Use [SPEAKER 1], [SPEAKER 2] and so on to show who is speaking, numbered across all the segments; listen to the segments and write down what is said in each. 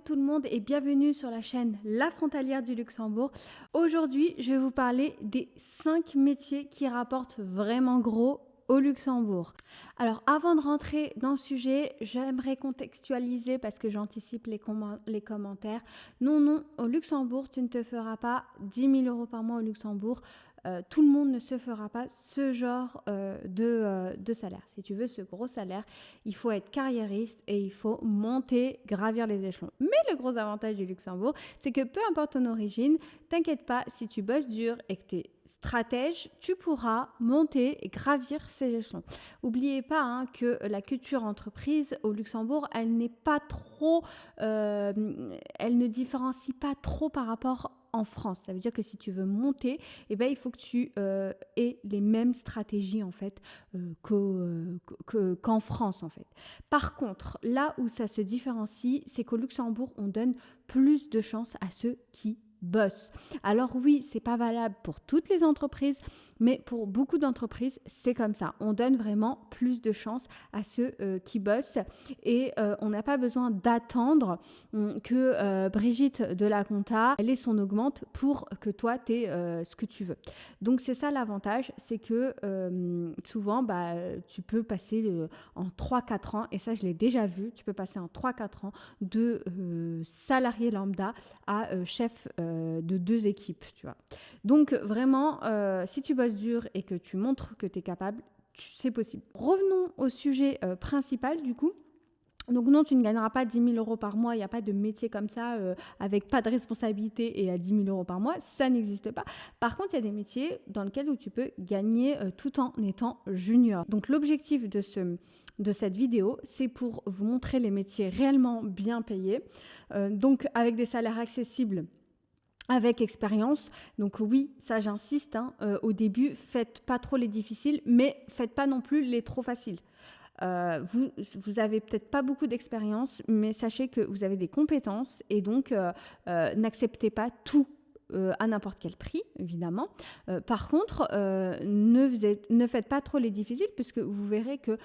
[SPEAKER 1] tout le monde et bienvenue sur la chaîne La Frontalière du Luxembourg. Aujourd'hui, je vais vous parler des 5 métiers qui rapportent vraiment gros au Luxembourg. Alors avant de rentrer dans le sujet, j'aimerais contextualiser parce que j'anticipe les commentaires. Non, au Luxembourg, tu ne te feras pas 10 000 € par mois au Luxembourg. Tout le monde ne se fera pas ce genre de salaire. Si tu veux ce gros salaire, il faut être carriériste et il faut monter, gravir les échelons. Mais le gros avantage du Luxembourg, c'est que peu importe ton origine, t'inquiète pas, si tu bosses dur et que tu es stratège, tu pourras monter et gravir ces échelons. N'oubliez pas que la culture entreprise au Luxembourg, elle n'est pas trop, elle ne différencie pas trop par rapport en France. Ça veut dire que si tu veux monter, il faut que tu aies les mêmes stratégies en fait qu'en France en fait. Par contre, là où ça se différencie, c'est qu'au Luxembourg, on donne plus de chance à ceux qui bossent. Alors oui, c'est pas valable pour toutes les entreprises, mais pour beaucoup d'entreprises, c'est comme ça. On donne vraiment plus de chance à ceux qui bossent et on n'a pas besoin d'attendre que Brigitte de la compta, elle ait son augmente pour que toi, tu aies ce que tu veux. Donc c'est ça l'avantage, c'est que souvent, tu peux passer en 3-4 ans, et ça je l'ai déjà vu, tu peux passer en 3-4 ans de salarié lambda à chef de 2 équipes, tu vois. Donc vraiment, si tu bosses dur et que tu montres que tu es capable, c'est possible. Revenons au sujet principal du coup. Donc non, tu ne gagneras pas 10 000 € par mois, il n'y a pas de métier comme ça avec pas de responsabilité et à 10 000 € par mois, ça n'existe pas. Par contre, il y a des métiers dans lesquels où tu peux gagner tout en étant junior. Donc l'objectif de cette vidéo, c'est pour vous montrer les métiers réellement bien payés, donc avec des salaires accessibles, avec expérience. Donc oui, ça j'insiste, au début, faites pas trop les difficiles, mais faites pas non plus les trop faciles. Vous avez peut-être pas beaucoup d'expérience, mais sachez que vous avez des compétences et donc n'acceptez pas tout à n'importe quel prix, évidemment. Par contre, ne faites pas trop les difficiles puisque vous verrez que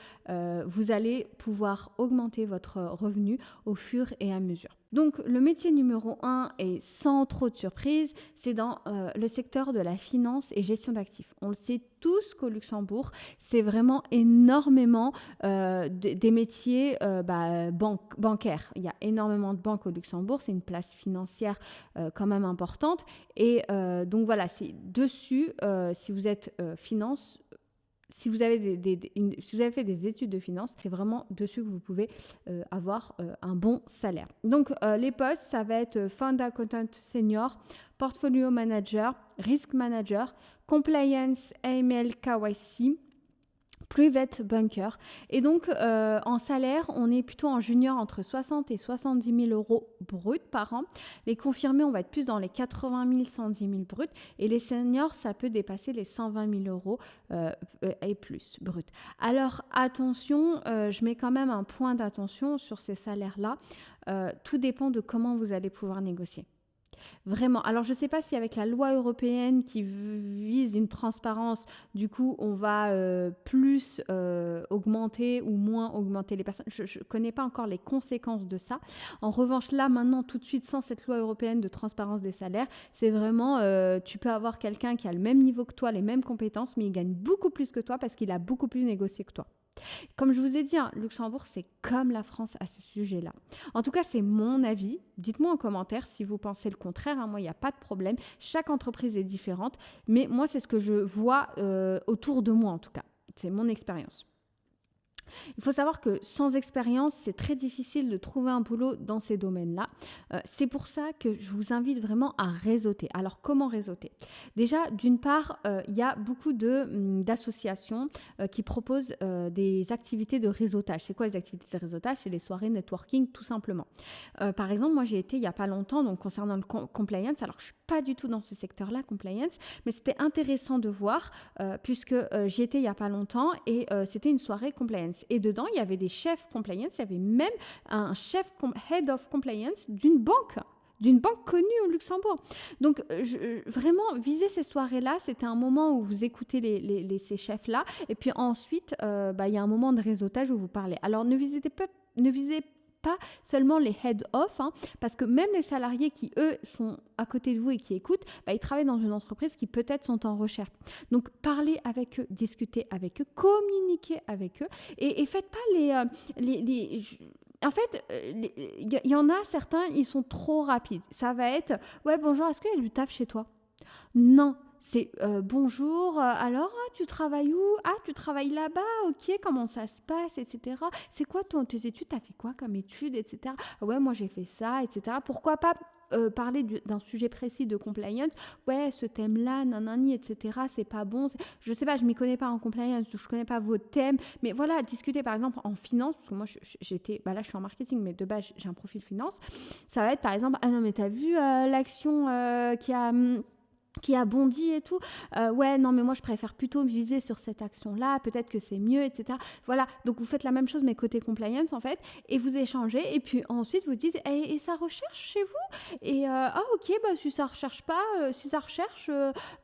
[SPEAKER 1] vous allez pouvoir augmenter votre revenu au fur et à mesure. Donc, le métier numéro 1, et sans trop de surprise, c'est dans le secteur de la finance et gestion d'actifs. On le sait tous qu'au Luxembourg, c'est vraiment énormément des métiers bancaires. Il y a énormément de banques au Luxembourg, c'est une place financière quand même importante. Et donc voilà, c'est dessus, si vous êtes finance, si vous avez si vous avez fait des études de finance, c'est vraiment dessus que vous pouvez avoir un bon salaire. Donc, les postes, ça va être Fund Accountant Senior, Portfolio Manager, Risk Manager, Compliance AML KYC, Private Banker. Et donc, en salaire, on est plutôt en junior entre 60 et 70 000 € bruts par an. Les confirmés, on va être plus dans les 80 000, 110 000 bruts. Et les seniors, ça peut dépasser les 120 000 € et plus bruts. Alors, attention, je mets quand même un point d'attention sur ces salaires-là. Tout dépend de comment vous allez pouvoir négocier. Vraiment. Alors, je ne sais pas si avec la loi européenne qui vise une transparence, du coup, on va plus augmenter ou moins augmenter les personnes. Je ne connais pas encore les conséquences de ça. En revanche, là, maintenant, tout de suite, sans cette loi européenne de transparence des salaires, c'est vraiment, tu peux avoir quelqu'un qui a le même niveau que toi, les mêmes compétences, mais il gagne beaucoup plus que toi parce qu'il a beaucoup plus négocié que toi. Comme je vous ai dit, Luxembourg, c'est comme la France à ce sujet-là. En tout cas, c'est mon avis. Dites-moi en commentaire si vous pensez le contraire. Moi, il n'y a pas de problème. Chaque entreprise est différente. Mais moi, c'est ce que je vois autour de moi, en tout cas. C'est mon expérience. Il faut savoir que sans expérience, c'est très difficile de trouver un boulot dans ces domaines-là. C'est pour ça que je vous invite vraiment à réseauter. Alors, comment réseauter ? Déjà, d'une part, il y a beaucoup d'associations qui proposent des activités de réseautage. C'est quoi les activités de réseautage ? C'est les soirées networking, tout simplement. Par exemple, moi, j'ai été il n'y a pas longtemps, donc concernant le compliance, alors je ne suis pas du tout dans ce secteur-là, compliance, mais c'était intéressant de voir puisque j'y étais il n'y a pas longtemps et c'était une soirée compliance. Et dedans, il y avait des chefs compliance, il y avait même un chef head of compliance d'une banque connue au Luxembourg. Donc, vraiment, viser ces soirées-là, c'était un moment où vous écoutez ces chefs-là. Et puis ensuite, il y a un moment de réseautage où vous parlez. Alors, ne visez pas seulement les head-off, parce que même les salariés qui, eux, sont à côté de vous et qui écoutent, ils travaillent dans une entreprise qui peut-être sont en recherche. Donc, parlez avec eux, discutez avec eux, communiquez avec eux et faites pas en fait, il y en a certains, ils sont trop rapides. Ça va être « Ouais, bonjour, est-ce qu'il y a du taf chez toi ?» Non, c'est bonjour, alors tu travailles où? Ah, tu travailles là-bas, ok, comment ça se passe, etc. C'est quoi tes études? T'as fait quoi comme études, etc. Ah ouais, moi j'ai fait ça, etc. Pourquoi pas parler d'un sujet précis de compliance? Ouais, ce thème-là, nanani, etc. C'est pas bon. Je sais pas, je m'y connais pas en compliance, je connais pas vos thèmes, mais voilà, discuter par exemple en finance, parce que moi j'étais, là je suis en marketing, mais de base j'ai un profil finance. Ça va être par exemple, ah non mais t'as vu l'action qui a bondi et tout, ouais, non, mais moi, je préfère plutôt viser sur cette action-là, peut-être que c'est mieux, etc. Voilà, donc vous faites la même chose, mais côté compliance, en fait, et vous échangez, et puis ensuite, vous dites, et ça recherche chez vous? Et, ok, si ça recherche pas, si ça recherche,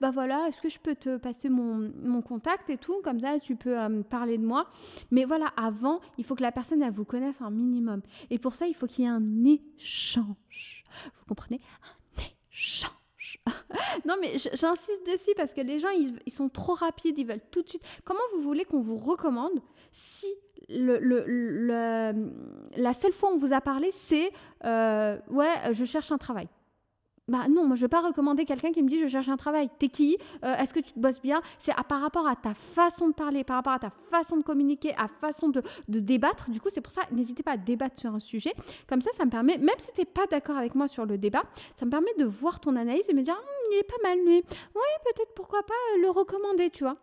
[SPEAKER 1] voilà, est-ce que je peux te passer mon contact et tout, comme ça, tu peux parler de moi. Mais voilà, avant, il faut que la personne, elle vous connaisse un minimum. Et pour ça, il faut qu'il y ait un échange. Vous comprenez? Un échange. Non, mais j'insiste dessus parce que les gens, ils sont trop rapides, ils veulent tout de suite. Comment vous voulez qu'on vous recommande si la seule fois où on vous a parlé, c'est ouais, je cherche un travail? Non, moi je ne vais pas recommander quelqu'un qui me dit je cherche un travail. T'es qui? Est-ce que tu te bosses bien? C'est par rapport à ta façon de parler, par rapport à ta façon de communiquer, à façon de débattre. Du coup, c'est pour ça, n'hésitez pas à débattre sur un sujet. Comme ça me permet, même si tu n'es pas d'accord avec moi sur le débat, ça me permet de voir ton analyse et me dire il est pas mal lui. Ouais, peut-être pourquoi pas le recommander, tu vois.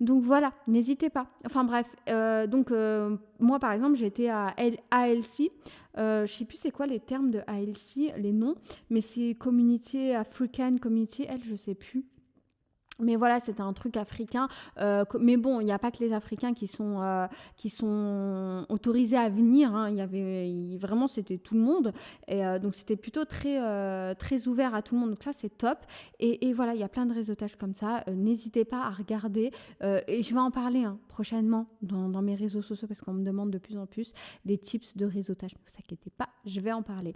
[SPEAKER 1] Donc voilà, n'hésitez pas. Enfin bref, moi par exemple, j'étais à ALC. Je ne sais plus c'est quoi les termes de ALC, les noms, mais c'est Community African Community, je ne sais plus. Mais voilà, c'était un truc africain. Mais bon, il n'y a pas que les Africains qui sont autorisés à venir. Il y avait vraiment, c'était tout le monde. Et donc, c'était plutôt très, très ouvert à tout le monde. Donc ça, c'est top. Et voilà, il y a plein de réseautages comme ça. N'hésitez pas à regarder. Et je vais en parler prochainement dans mes réseaux sociaux parce qu'on me demande de plus en plus des tips de réseautage. Ne vous inquiétez pas, je vais en parler.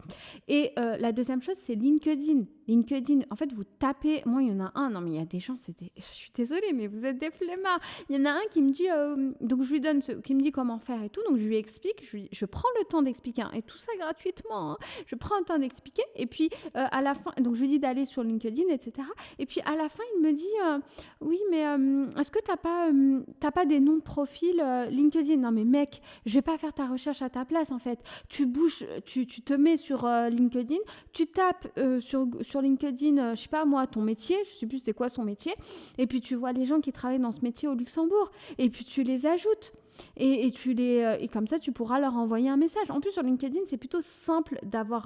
[SPEAKER 1] Et la deuxième chose, c'est LinkedIn. LinkedIn, en fait, vous tapez... Moi, il y en a un. Non, mais il y a des gens... Je suis désolée, mais vous êtes des flemmards. Il y en a un qui me dit, donc je lui donne, qui me dit comment faire et tout, donc je lui explique, je prends le temps d'expliquer, et tout ça gratuitement, je prends le temps d'expliquer, et puis à la fin, donc je lui dis d'aller sur LinkedIn, etc. Et puis à la fin, il me dit, oui, mais est-ce que t'as pas des noms de profil LinkedIn? Non, mais mec, je vais pas faire ta recherche à ta place, en fait. Tu bouges, tu te mets sur LinkedIn, tu tapes sur LinkedIn, je sais pas moi, ton métier, je sais plus c'était quoi son métier, et puis tu vois les gens qui travaillent dans ce métier au Luxembourg, et puis tu les ajoutes. Et comme ça, tu pourras leur envoyer un message. En plus, sur LinkedIn, c'est plutôt simple d'avoir...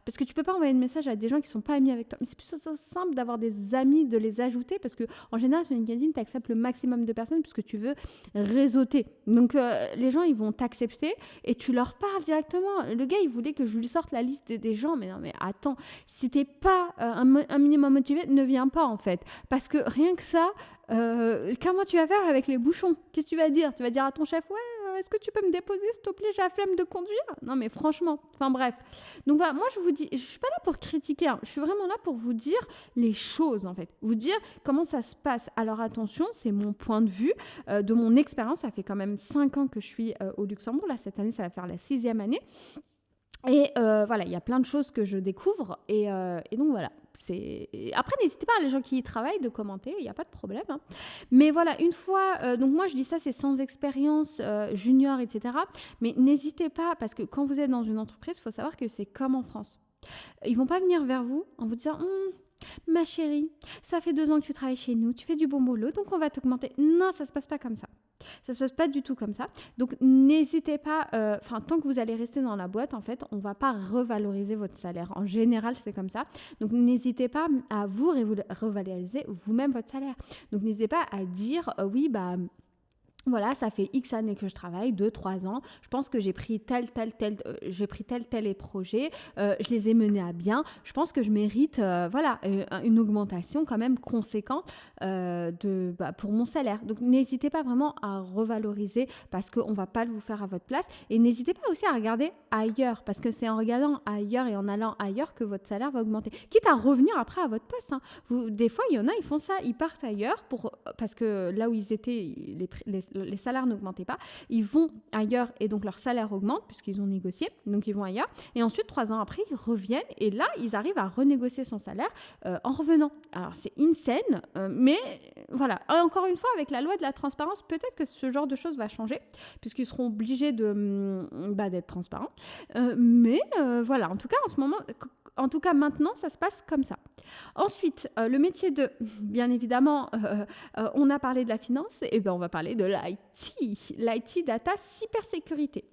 [SPEAKER 1] parce que tu peux pas envoyer un message à des gens qui sont pas amis avec toi. Mais c'est plutôt simple d'avoir des amis, de les ajouter, parce qu'en général, sur LinkedIn, tu acceptes le maximum de personnes puisque tu veux réseauter. Donc, les gens, ils vont t'accepter et tu leur parles directement. Le gars, il voulait que je lui sorte la liste des gens. Mais non, mais attends, si t'es pas un minimum motivé, ne viens pas, en fait. Parce que rien que ça... comment tu vas faire avec les bouchons? Qu'est-ce que tu vas dire? Tu vas dire à ton chef, ouais, est-ce que tu peux me déposer s'il te plaît, j'ai la flemme de conduire? Non mais franchement, enfin bref. Donc voilà, moi je vous dis, je suis pas là pour critiquer, je suis vraiment là pour vous dire les choses en fait, vous dire comment ça se passe. Alors attention, c'est mon point de vue, de mon expérience, ça fait quand même 5 ans que je suis au Luxembourg, là cette année ça va faire la 6e année. Et voilà, il y a plein de choses que je découvre et donc voilà. Après, n'hésitez pas, les gens qui y travaillent, de commenter, il n'y a pas de problème. Mais voilà, une fois, donc moi je dis ça, c'est sans expérience, junior, etc. Mais n'hésitez pas, parce que quand vous êtes dans une entreprise, il faut savoir que c'est comme en France. Ils ne vont pas venir vers vous en vous disant ma chérie, ça fait 2 ans que tu travailles chez nous, tu fais du bon boulot, donc on va t'augmenter. Non, ça ne se passe pas comme ça. Ça ne se passe pas du tout comme ça. Donc, n'hésitez pas, tant que vous allez rester dans la boîte, en fait, on ne va pas revaloriser votre salaire. En général, c'est comme ça. Donc, n'hésitez pas à vous revaloriser vous-même votre salaire. Donc, n'hésitez pas à dire, oui, Voilà, ça fait X années que je travaille, 2, 3 ans. Je pense que j'ai pris tel projet, je les ai menés à bien. Je pense que je mérite une augmentation quand même conséquente pour mon salaire. Donc n'hésitez pas vraiment à revaloriser parce qu'on ne va pas vous faire à votre place. Et n'hésitez pas aussi à regarder ailleurs parce que c'est en regardant ailleurs et en allant ailleurs que votre salaire va augmenter. Quitte à revenir après à votre poste. Hein. Des fois, il y en a, ils font ça, ils partent ailleurs parce que là où ils étaient, les salaires n'augmentaient pas, ils vont ailleurs et donc leur salaire augmente puisqu'ils ont négocié, donc ils vont ailleurs et ensuite 3 ans après ils reviennent et là ils arrivent à renégocier son salaire en revenant. Alors c'est insane, mais voilà, encore une fois avec la loi de la transparence, peut-être que ce genre de choses va changer puisqu'ils seront obligés d'être transparents, mais voilà, en tout cas en ce moment, en tout cas maintenant ça se passe comme ça. Ensuite, le métier bien évidemment, on a parlé de la finance, et bien on va parler de l'IT data cybersécurité.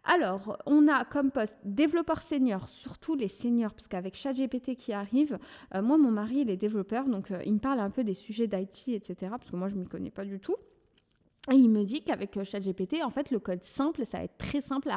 [SPEAKER 1] Alors, on a comme poste développeur senior, surtout les seniors, parce qu'avec ChatGPT qui arrive, moi mon mari il est développeur, donc il me parle un peu des sujets d'IT, etc., parce que moi je ne m'y connais pas du tout. Et il me dit qu'avec ChatGPT, en fait, le code simple, ça va être très simple.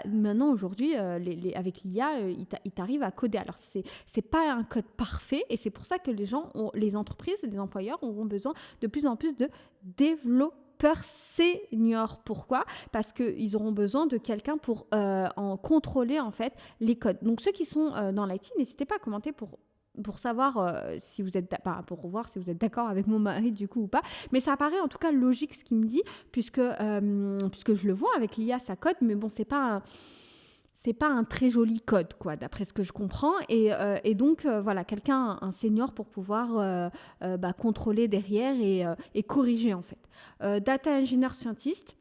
[SPEAKER 1] Maintenant, aujourd'hui, avec l'IA, il t'arrive à coder. Alors, c'est pas un code parfait et c'est pour ça que les entreprises, les employeurs auront besoin de plus en plus de développeurs seniors. Pourquoi ? Parce qu'ils auront besoin de quelqu'un pour en contrôler, en fait, les codes. Donc, ceux qui sont dans l'IT, n'hésitez pas à commenter pour savoir si vous êtes pour voir si vous êtes d'accord avec mon mari du coup ou pas, mais ça paraît en tout cas logique ce qu'il me dit puisque je le vois avec l'IA ça code, mais bon c'est pas un très joli code quoi d'après ce que je comprends et donc voilà quelqu'un un senior pour pouvoir contrôler derrière et corriger en fait. Data engineer scientist,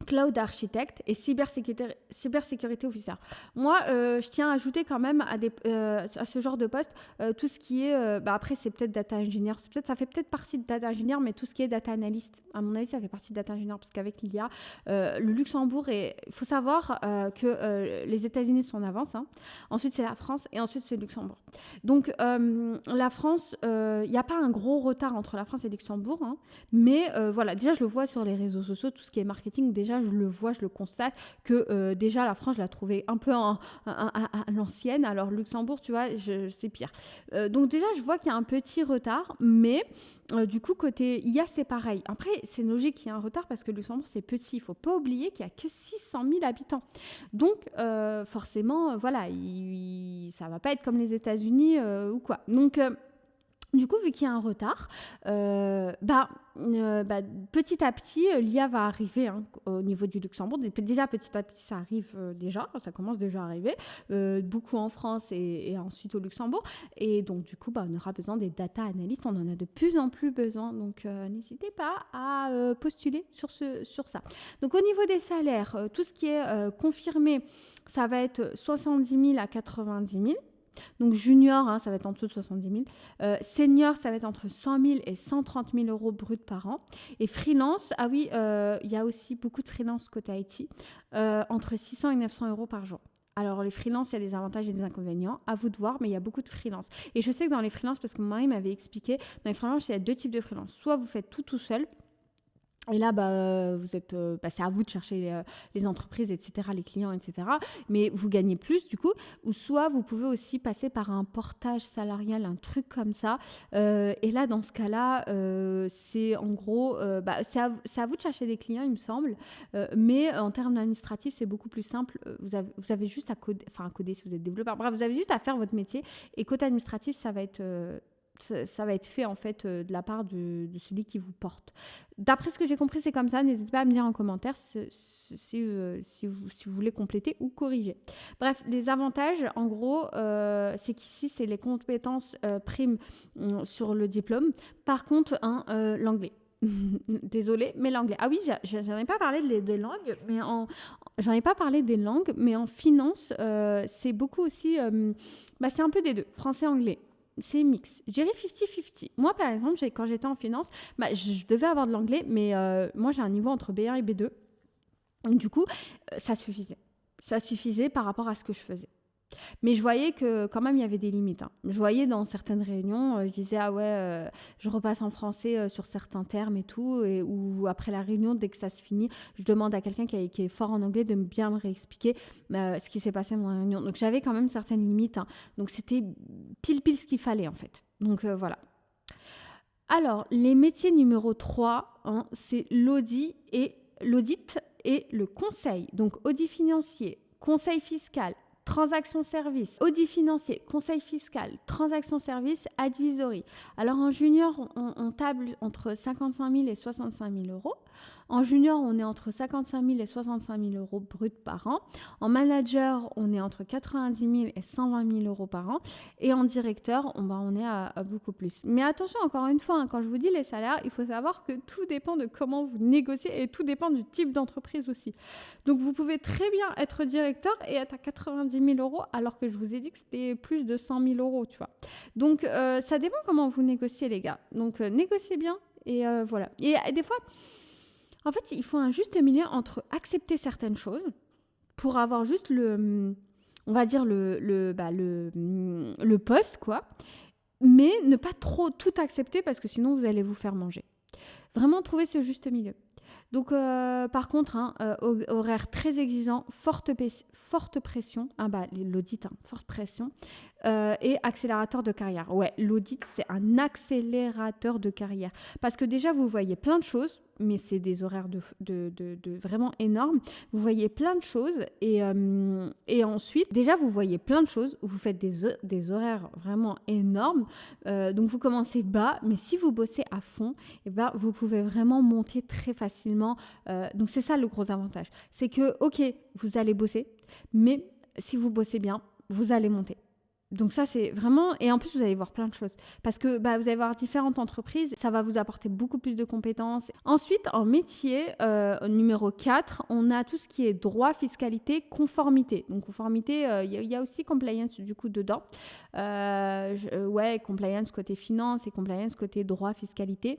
[SPEAKER 1] cloud architecte et cybersécurité officer. Moi, je tiens à ajouter quand même à ce genre de poste tout ce qui est... après, c'est peut-être data engineer. Ça fait peut-être partie de data engineer, mais tout ce qui est data analyst, à mon avis, ça fait partie de data engineer parce qu'avec l'IA, le Luxembourg, il faut savoir que les États-Unis sont en avance. Hein. Ensuite, c'est la France et ensuite, c'est le Luxembourg. Donc, la France, il n'y a pas un gros retard entre la France et le Luxembourg. Hein, mais voilà, déjà, je le vois sur les réseaux sociaux, tout ce qui est marketing, déjà, je le vois, je le constate que déjà la France, je la trouvais un peu à l'ancienne. Alors Luxembourg, tu vois, c'est pire. Donc déjà, je vois qu'il y a un petit retard, mais du coup, côté IA, c'est pareil. Après, c'est logique qu'il y ait un retard parce que Luxembourg, c'est petit. Il ne faut pas oublier qu'il n'y a que 600 000 habitants. Donc, forcément, voilà, ça ne va pas être comme les États-Unis ou quoi. Donc... du coup, vu qu'il y a un retard, petit à petit, l'IA va arriver au niveau du Luxembourg. Déjà, petit à petit, ça arrive déjà, ça commence déjà à arriver, beaucoup en France et ensuite au Luxembourg. Et donc, du coup, on aura besoin des data analystes, on en a de plus en plus besoin. Donc, n'hésitez pas à postuler sur ça. Donc, au niveau des salaires, tout ce qui est confirmé, ça va être 70 000 à 90 000. Donc junior, ça va être en dessous de 70 000. Senior, ça va être entre 100 000 et 130 000 euros bruts par an. Et freelance, il y a aussi beaucoup de freelance côté IT, entre 600 et 900 euros par jour. Alors les freelances, il y a des avantages et des inconvénients, à vous de voir, mais il y a beaucoup de freelance. Et je sais que dans les freelances, parce que mon mari m'avait expliqué, dans les freelances, il y a 2 types de freelance. Soit vous faites tout seul, et là, vous êtes, c'est à vous de chercher les entreprises, etc., les clients, etc. Mais vous gagnez plus, du coup. Ou soit, vous pouvez aussi passer par un portage salarial, un truc comme ça. Et là, dans ce cas-là, c'est en gros... c'est à vous de chercher des clients, il me semble. Mais en termes administratifs, c'est beaucoup plus simple. Vous avez juste à coder, à coder si vous êtes développeur. Bref, vous avez juste à faire votre métier. Et côté administratif, ça va être... ça va être fait en fait de la part de celui qui vous porte. D'après ce que j'ai compris, c'est comme ça. N'hésitez pas à me dire en commentaire si vous voulez compléter ou corriger. Bref, les avantages, en gros, c'est qu'ici, c'est les compétences primes sur le diplôme. Par contre, l'anglais. Désolée, mais l'anglais. Ah oui, j'en ai pas parlé des langues, mais j'en ai pas parlé des langues, mais en finance, c'est beaucoup aussi... c'est un peu des deux, français-anglais. C'est mix. Je dirais 50-50. Moi, par exemple, quand j'étais en finance, je devais avoir de l'anglais, mais moi, j'ai un niveau entre B1 et B2. Et du coup, ça suffisait. Ça suffisait par rapport à ce que je faisais. Mais je voyais que quand même, il y avait des limites. Hein. Je voyais dans certaines réunions, je disais, ah ouais, je repasse en français sur certains termes et tout. Ou après la réunion, dès que ça se finit, je demande à quelqu'un qui est fort en anglais de bien me réexpliquer ce qui s'est passé dans la réunion. Donc j'avais quand même certaines limites. Hein. Donc c'était pile ce qu'il fallait en fait. Donc voilà. Alors, les métiers numéro 3, hein, c'est l'audit et le conseil. Donc audit financier, conseil fiscal, transaction service, audit financier, conseil fiscal, transaction service, advisory. Alors en junior, on table entre 55 000 et 65 000 euros. En junior, on est entre 55 000 et 65 000 euros bruts par an. En manager, on est entre 90 000 et 120 000 euros par an. Et en directeur, on est à beaucoup plus. Mais attention, encore une fois, hein, quand je vous dis les salaires, il faut savoir que tout dépend de comment vous négociez et tout dépend du type d'entreprise aussi. Donc, vous pouvez très bien être directeur et être à 90 000 euros alors que je vous ai dit que c'était plus de 100 000 euros, tu vois. Donc, ça dépend comment vous négociez, les gars. Donc, négociez bien et voilà. Et des fois... En fait, il faut un juste milieu entre accepter certaines choses pour avoir juste le poste, quoi, mais ne pas trop tout accepter parce que sinon vous allez vous faire manger. Vraiment trouver ce juste milieu. Donc, par contre, horaire très exigeant, forte pression, l'audit, forte pression, et accélérateur de carrière. Ouais, l'audit, c'est un accélérateur de carrière. Parce que déjà, vous voyez plein de choses, mais c'est des horaires de vraiment énormes. Vous voyez plein de choses et ensuite, déjà, vous voyez plein de choses. Vous faites des horaires vraiment énormes. Donc, vous commencez bas, mais si vous bossez à fond, vous pouvez vraiment monter très facilement. Donc, c'est ça le gros avantage. C'est que, ok, vous allez bosser, mais si vous bossez bien, vous allez monter. Donc ça, c'est vraiment... Et en plus, vous allez voir plein de choses. Parce que vous allez voir différentes entreprises. Ça va vous apporter beaucoup plus de compétences. Ensuite, en métier, numéro 4, on a tout ce qui est droit, fiscalité, conformité. Donc conformité, il y a aussi compliance du coup dedans. Compliance côté finance et compliance côté droit, fiscalité.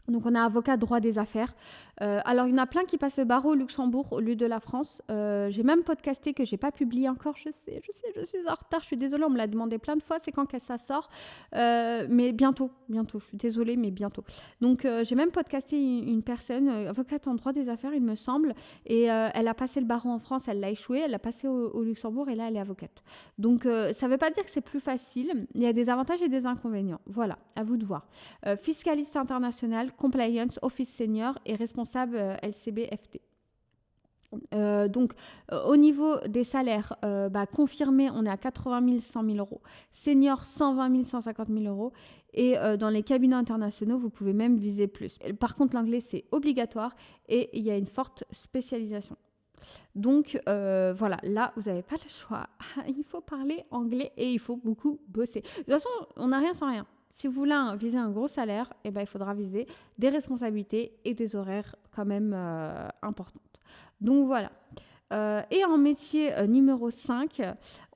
[SPEAKER 1] Donc, on a avocat droit des affaires. Alors, il y en a plein qui passent le barreau au Luxembourg au lieu de la France. J'ai même podcasté que je n'ai pas publié encore. Je sais, je suis en retard. Je suis désolée, on me l'a demandé plein de fois. C'est quand que ça sort. Mais bientôt. Je suis désolée, mais bientôt. Donc, j'ai même podcasté une personne, avocate en droit des affaires, il me semble. Et elle a passé le barreau en France, elle l'a échoué. Elle l'a passé au Luxembourg et là, elle est avocate. Donc, ça ne veut pas dire que c'est plus facile. Il y a des avantages et des inconvénients. Voilà, à vous de voir. Fiscaliste international, compliance, office senior et responsable LCB-FT. Donc, au niveau des salaires, confirmé, on est à 80 000, 100 000 euros. Senior, 120 000, 150 000 euros. Et dans les cabinets internationaux, vous pouvez même viser plus. Par contre, l'anglais, c'est obligatoire et il y a une forte spécialisation. Donc, voilà, là, vous n'avez pas le choix. Il faut parler anglais et il faut beaucoup bosser. De toute façon, on n'a rien sans rien. Si vous voulez viser un gros salaire, il faudra viser des responsabilités et des horaires quand même importantes. Donc voilà. Et en métier numéro 5,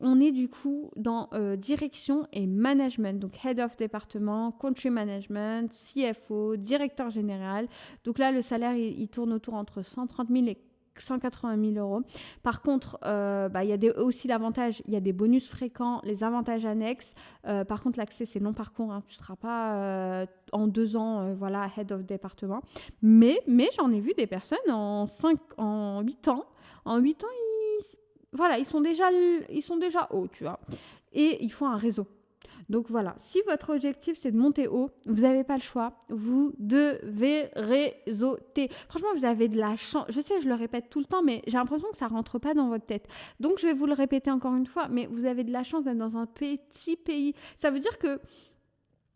[SPEAKER 1] on est du coup dans direction et management. Donc Head of Département, Country Management, CFO, Directeur Général. Donc là, le salaire, il tourne autour entre 130 000 et 180 000 euros. Par contre, il y a aussi l'avantage, il y a des bonus fréquents, les avantages annexes. Par contre, l'accès, c'est long parcours. Hein. Tu ne seras pas en 2 ans, head of département. Mais j'en ai vu des personnes en 8 ans. En 8 ans, ils sont déjà hauts, tu vois. Et il faut un réseau. Donc voilà, si votre objectif c'est de monter haut, vous n'avez pas le choix, vous devez réseauter. Franchement, vous avez de la chance. Je sais, je le répète tout le temps, mais j'ai l'impression que ça ne rentre pas dans votre tête. Donc je vais vous le répéter encore une fois, mais vous avez de la chance d'être dans un petit pays. Ça veut dire que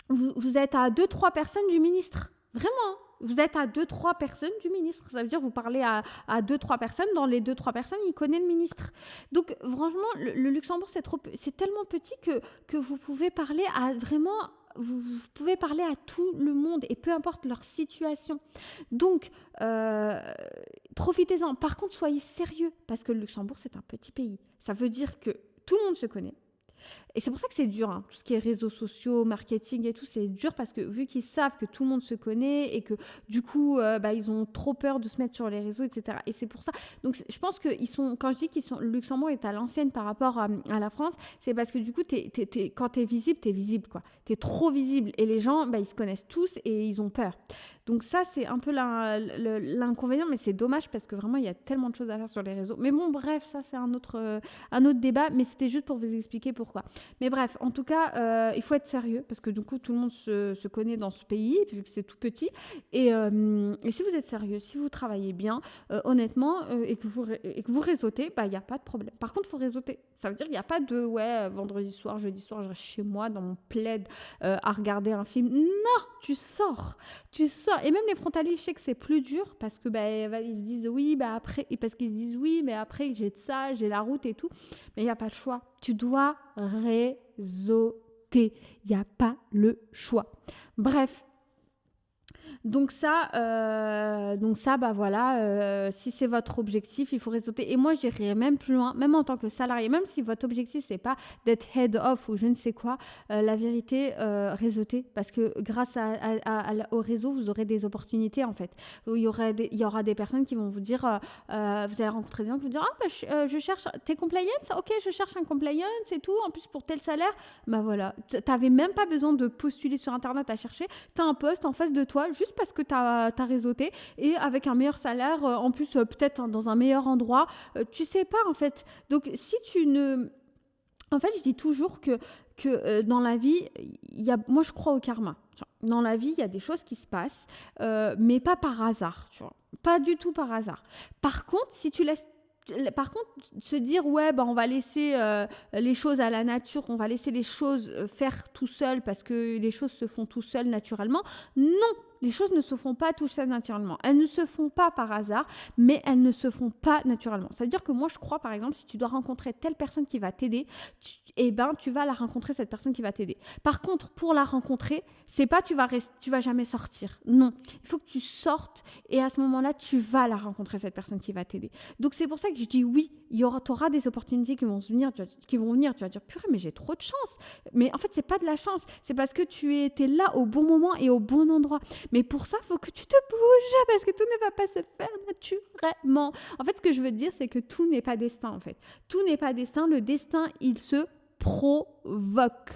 [SPEAKER 1] vous êtes à 2-3 personnes du ministre. Vraiment, vous êtes à 2-3 personnes du ministre. Ça veut dire que vous parlez à 2-3 personnes. Dans les 2-3 personnes, il connaît le ministre. Donc, franchement, le Luxembourg, c'est tellement petit que vous pouvez parler à vraiment... Vous pouvez parler à tout le monde et peu importe leur situation. Donc, profitez-en. Par contre, soyez sérieux parce que le Luxembourg, c'est un petit pays. Ça veut dire que tout le monde se connaît. Et c'est pour ça que c'est dur, hein. Tout ce qui est réseaux sociaux, marketing et tout, c'est dur parce que vu qu'ils savent que tout le monde se connaît et que du coup, ils ont trop peur de se mettre sur les réseaux, etc. Et c'est pour ça. Donc, je pense que quand je dis le Luxembourg est à l'ancienne par rapport à la France, c'est parce que du coup, quand t'es visible, quoi. T'es trop visible. Et les gens, ils se connaissent tous et ils ont peur. Donc ça, c'est un peu l'inconvénient, mais c'est dommage parce que vraiment, il y a tellement de choses à faire sur les réseaux. Mais bon, bref, ça, c'est un autre débat, mais c'était juste pour vous expliquer pourquoi. Mais bref, en tout cas, il faut être sérieux parce que du coup, tout le monde se connaît dans ce pays, vu que c'est tout petit. Et si vous êtes sérieux, si vous travaillez bien, honnêtement, et que vous réseautez, il n'y a pas de problème. Par contre, il faut réseauter. Ça veut dire qu'il n'y a pas de, vendredi soir, jeudi soir, je reste chez moi dans mon plaid à regarder un film. Non, tu sors. Et même les frontaliers, je sais que c'est plus dur parce que ils se disent oui, après, parce qu'ils se disent oui, mais après j'ai de ça, j'ai la route et tout. Mais il n'y a pas le choix. Tu dois réseauter. Il n'y a pas le choix. Bref. Donc ça, voilà, si c'est votre objectif, il faut réseauter. Et moi, je dirais même plus loin, même en tant que salarié, même si votre objectif, c'est pas d'être head off ou je ne sais quoi, la vérité, réseauter. Parce que grâce au réseau, vous aurez des opportunités, en fait. Il y aura des personnes qui vont vous dire, vous allez rencontrer des gens qui vont vous dire, je cherche, t'es compliance? Ok, je cherche un compliance et tout, en plus pour tel salaire. Voilà, t'avais même pas besoin de postuler sur Internet à chercher, t'as un poste en face de toi, juste parce que tu as réseauté et avec un meilleur salaire, en plus peut-être dans un meilleur endroit, tu sais pas en fait. Donc si tu ne... En fait, je dis toujours que dans la vie, moi je crois au karma. Dans la vie, il y a des choses qui se passent, mais pas par hasard, tu vois. Pas du tout par hasard. Par contre, si tu laisses se dire on va laisser les choses à la nature, on va laisser les choses faire tout seul parce que les choses se font tout seul naturellement. Non, les choses ne se font pas tout seul naturellement. Elles ne se font pas par hasard, mais elles ne se font pas naturellement. Ça veut dire que moi, je crois, par exemple, si tu dois rencontrer telle personne qui va t'aider, tu vas la rencontrer, cette personne qui va t'aider. Par contre, pour la rencontrer, c'est pas tu vas jamais sortir. Non, il faut que tu sortes et à ce moment-là, tu vas la rencontrer, cette personne qui va t'aider. Donc, c'est pour ça que je dis oui, tu auras des opportunités qui vont venir. Tu vas dire, purée, mais j'ai trop de chance. Mais en fait, c'est pas de la chance. C'est parce que tu étais là au bon moment et au bon endroit. Mais pour ça, il faut que tu te bouges parce que tout ne va pas se faire naturellement. En fait, ce que je veux dire, c'est que tout n'est pas destin, en fait. Tout n'est pas destin. Le destin, il se provoque.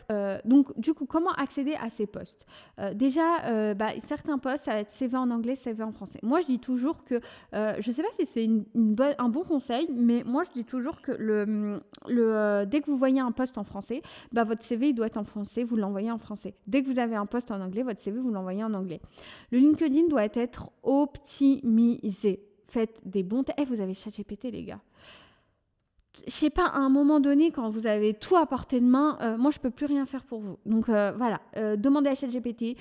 [SPEAKER 1] Donc, du coup, comment accéder à ces postes? Déjà, certains postes, ça va être CV en anglais, CV en français. Moi, je dis toujours que, je ne sais pas si c'est un bon conseil, mais moi, je dis toujours que dès que vous voyez un poste en français, votre CV, il doit être en français, vous l'envoyez en français. Dès que vous avez un poste en anglais, votre CV, vous l'envoyez en anglais. Le LinkedIn doit être optimisé. Faites des bons... vous avez ChatGPT, les gars. Je sais pas, à un moment donné, quand vous avez tout à portée de main, moi, je peux plus rien faire pour vous. Donc, voilà, demandez à ChatGPT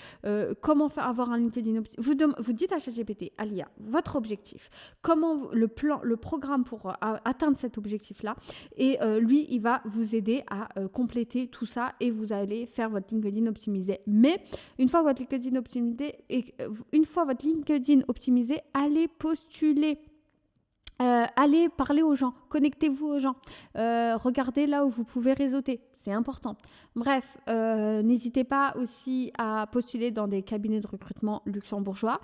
[SPEAKER 1] comment avoir un LinkedIn optimisé. Vous dites à ChatGPT, à l'IA, votre objectif, comment le programme pour atteindre cet objectif-là. Et lui, il va vous aider à compléter tout ça et vous allez faire votre LinkedIn optimisé. Mais une fois votre LinkedIn optimisé, allez postuler. Allez parler aux gens, connectez-vous aux gens, regardez là où vous pouvez réseauter, c'est important. Bref, n'hésitez pas aussi à postuler dans des cabinets de recrutement luxembourgeois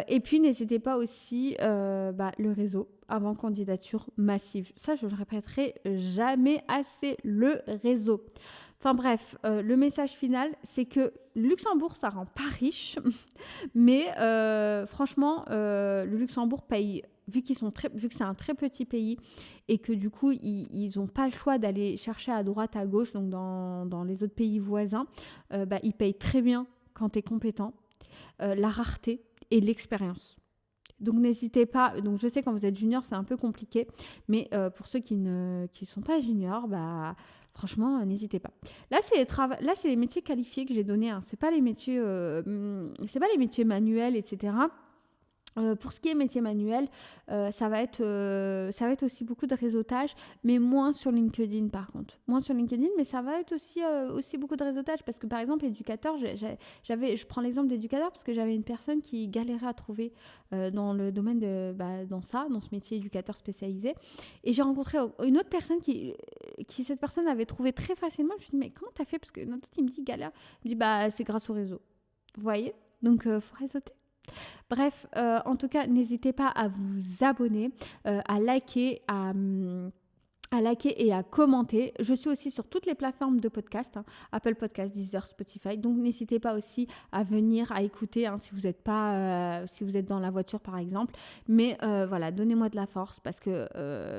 [SPEAKER 1] et puis n'hésitez pas aussi le réseau avant candidature massive. Ça, je le répéterai jamais assez, le réseau. Enfin bref, le message final, c'est que Luxembourg, ça rend pas riche, mais franchement, le Luxembourg paye, vu que c'est un très petit pays et que du coup, ils n'ont pas le choix d'aller chercher à droite, à gauche, donc dans les autres pays voisins, ils payent très bien quand tu es compétent, la rareté et l'expérience. Donc n'hésitez pas, donc je sais quand vous êtes junior, c'est un peu compliqué, mais pour ceux qui ne sont pas juniors, franchement, n'hésitez pas. Là, c'est les métiers qualifiés que j'ai donnés. Hein. C'est pas les métiers manuels, etc. Pour ce qui est métier manuel, ça va être aussi beaucoup de réseautage, mais moins sur LinkedIn par contre. Moins sur LinkedIn, mais ça va être aussi beaucoup de réseautage parce que par exemple, éducateur, je prends l'exemple d'éducateur parce que j'avais une personne qui galérait à trouver dans le domaine dans ce métier éducateur spécialisé. Et j'ai rencontré une autre personne qui cette personne avait trouvé très facilement. Je me suis dit, mais comment t'as fait? Parce que notre autre, il me dit galère. Il me dit, c'est grâce au réseau. Vous voyez? Donc, faut réseauter. Bref, en tout cas, n'hésitez pas à vous abonner, à liker et à commenter. Je suis aussi sur toutes les plateformes de podcast, Apple Podcast, Deezer, Spotify. Donc n'hésitez pas aussi à venir, à écouter si vous êtes dans la voiture par exemple. Mais voilà, donnez-moi de la force parce que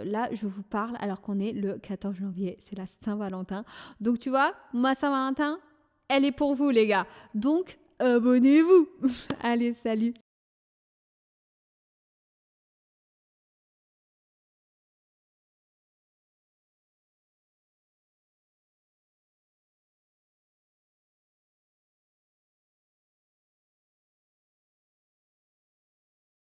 [SPEAKER 1] là, je vous parle alors qu'on est le 14 janvier. C'est la Saint-Valentin. Donc tu vois, moi Saint-Valentin, elle est pour vous les gars. Donc abonnez-vous. Allez, salut.